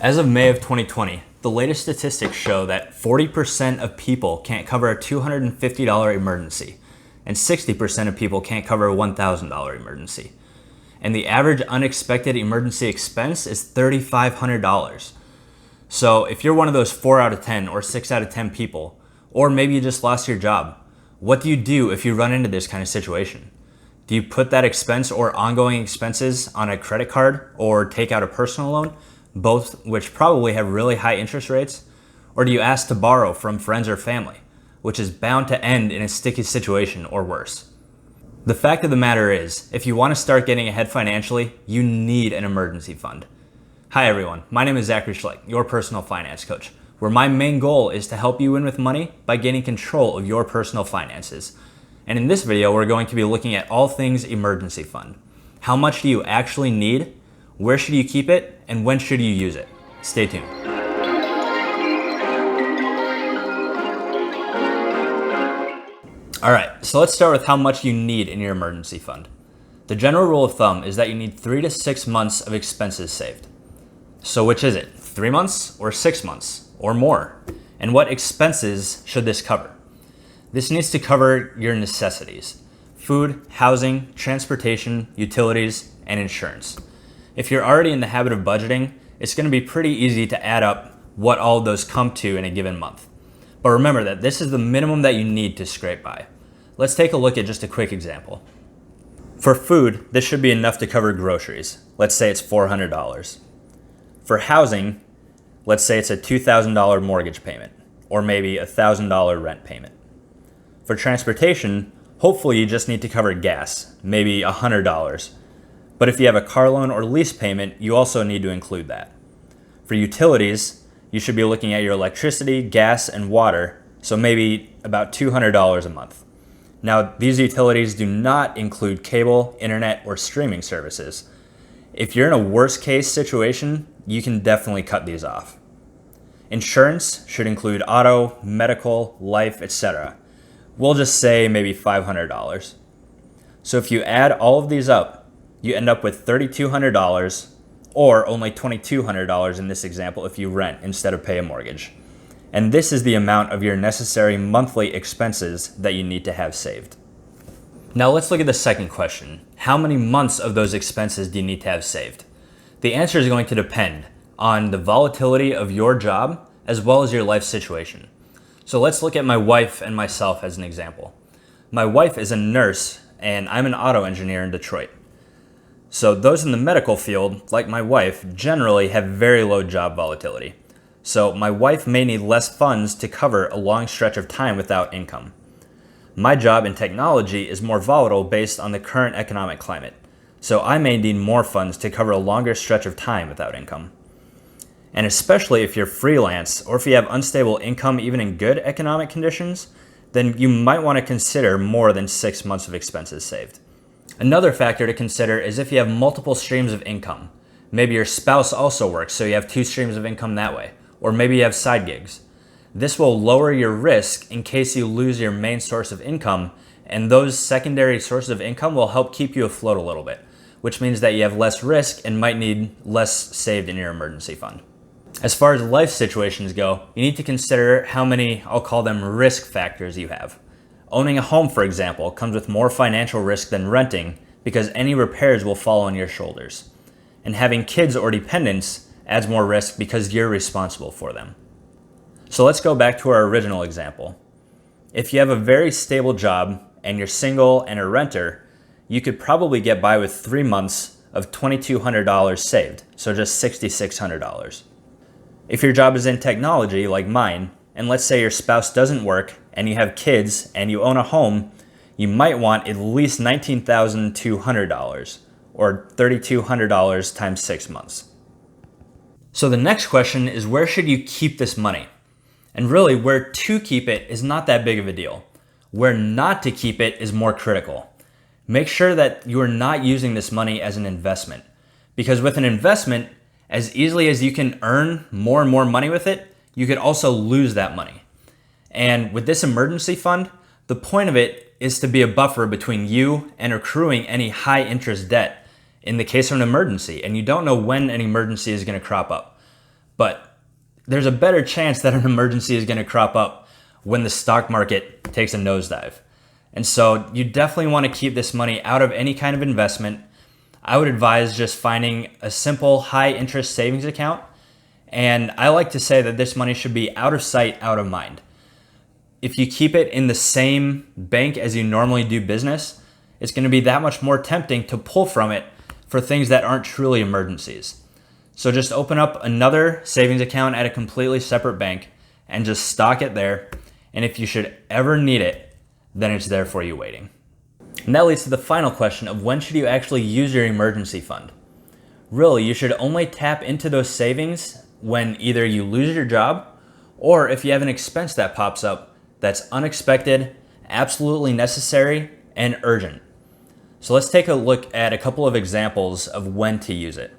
As of May of 2020, the latest statistics show that 40% of people can't cover a $250 emergency, and 60% of people can't cover a $1,000 emergency. And the average unexpected emergency expense is $3,500. So if you're one of those 4 out of 10 or 6 out of 10 people, or maybe you just lost your job, what do you do if you run into this kind of situation? Do you put that expense or ongoing expenses on a credit card or take out a personal loan, both which probably have really high interest rates? Or do you ask to borrow from friends or family, which is bound to end in a sticky situation or worse? The fact of the matter is, if you want to start getting ahead financially, you need an emergency fund. Hi everyone, my name is Zachary Schleck, your personal finance coach, where my main goal is to help you win with money by gaining control of your personal finances. And in this video, we're going to be looking at all things emergency fund. How much do you actually need? Where should you keep it? And when should you use it? Stay tuned. All right, so let's start with how much you need in your emergency fund. The general rule of thumb is that you need 3 to 6 months of expenses saved. So which is it? 3 months or 6 months or more? And what expenses should this cover? This needs to cover your necessities: food, housing, transportation, utilities, and insurance. If you're already in the habit of budgeting, it's going to be pretty easy to add up what all of those come to in a given month. But remember that this is the minimum that you need to scrape by. Let's take a look at just a quick example. For food, this should be enough to cover groceries. Let's say it's $400. For housing, let's say it's a $2,000 mortgage payment, or maybe a $1,000 rent payment. For transportation, hopefully you just need to cover gas, maybe $100. But if you have a car loan or lease payment, you also need to include that. For utilities, you should be looking at your electricity, gas, and water, so maybe about $200 a month. Now, these utilities do not include cable, internet, or streaming services. If you're in a worst case situation, you can definitely cut these off. Insurance should include auto, medical, life, etc. We'll just say maybe $500. So if you add all of these up, you end up with $3,200, or only $2,200 in this example if you rent instead of pay a mortgage. And this is the amount of your necessary monthly expenses that you need to have saved. Now let's look at the second question. How many months of those expenses do you need to have saved? The answer is going to depend on the volatility of your job as well as your life situation. So let's look at my wife and myself as an example. My wife is a nurse and I'm an auto engineer in Detroit. So those in the medical field, like my wife, generally have very low job volatility. So my wife may need less funds to cover a long stretch of time without income. My job in technology is more volatile based on the current economic climate. So I may need more funds to cover a longer stretch of time without income. And especially if you're freelance or if you have unstable income even in good economic conditions, then you might want to consider more than 6 months of expenses saved. Another factor to consider is if you have multiple streams of income. Maybe your spouse also works, so you have 2 streams of income that way. Or maybe you have side gigs. This will lower your risk in case you lose your main source of income, and those secondary sources of income will help keep you afloat a little bit, which means that you have less risk and might need less saved in your emergency fund. As far as life situations go, you need to consider how many, I'll call them risk factors you have. Owning a home, for example, comes with more financial risk than renting because any repairs will fall on your shoulders. And having kids or dependents adds more risk because you're responsible for them. So let's go back to our original example. If you have a very stable job and you're single and a renter, you could probably get by with 3 months of $2,200 saved, so just $6,600. If your job is in technology like mine, and let's say your spouse doesn't work and you have kids and you own a home, you might want at least $19,200 or $3,200 times 6 months. So the next question is, where should you keep this money? And really, where to keep it is not that big of a deal. Where not to keep it is more critical. Make sure that you are not using this money as an investment, because with an investment, as easily as you can earn more and more money with it, you could also lose that money. And with this emergency fund, the point of it is to be a buffer between you and accruing any high interest debt in the case of an emergency, and you don't know when an emergency is going to crop up. but there's a better chance that an emergency is going to crop up when the stock market takes a nosedive. And so you definitely want to keep this money out of any kind of investment. I would advise just finding a simple high interest savings account. And I like to say that this money should be out of sight, out of mind. If you keep it in the same bank as you normally do business, it's going to be that much more tempting to pull from it for things that aren't truly emergencies. So just open up another savings account at a completely separate bank and just stock it there. And if you should ever need it, then it's there for you waiting. And that leads to the final question of when should you actually use your emergency fund? Really, you should only tap into those savings when either you lose your job or if you have an expense that pops up that's unexpected, absolutely necessary, and urgent. So let's take a look at a couple of examples of when to use it.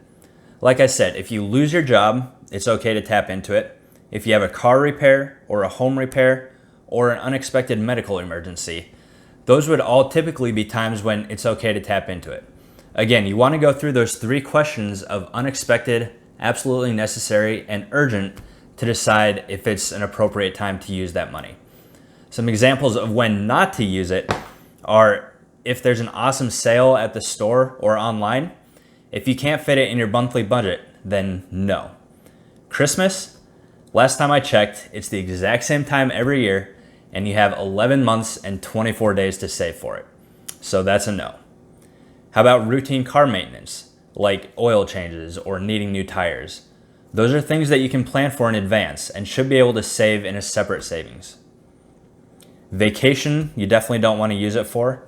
Like I said, if you lose your job, it's okay to tap into it. If you have a car repair or a home repair or an unexpected medical emergency, those would all typically be times when it's okay to tap into it. Again, you want to go through those 3 questions of unexpected, absolutely necessary, and urgent to decide if it's an appropriate time to use that money. Some examples of when not to use it are if there's an awesome sale at the store or online. If you can't fit it in your monthly budget, then no. Christmas, last time I checked, it's the exact same time every year, and you have 11 months and 24 days to save for it. So that's a no. How about routine car maintenance, like oil changes or needing new tires? Those are things that you can plan for in advance and should be able to save in a separate savings. Vacation, you definitely don't want to use it for.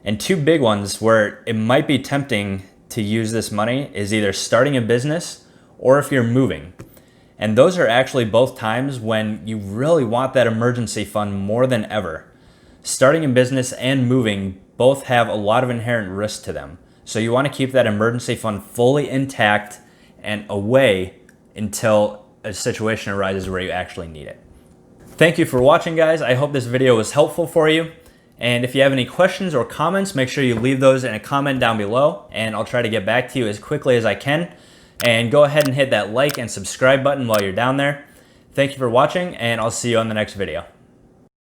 And 2 big ones where it might be tempting to use this money is either starting a business or if you're moving. And those are actually both times when you really want that emergency fund more than ever. Starting a business and moving both have a lot of inherent risk to them. So you want to keep that emergency fund fully intact and away until a situation arises where you actually need it. Thank you for watching, guys. I hope this video was helpful for you. And if you have any questions or comments, make sure you leave those in a comment down below, and I'll try to get back to you as quickly as I can. And go ahead and hit that like and subscribe button while you're down there. Thank you for watching, and I'll see you on the next video.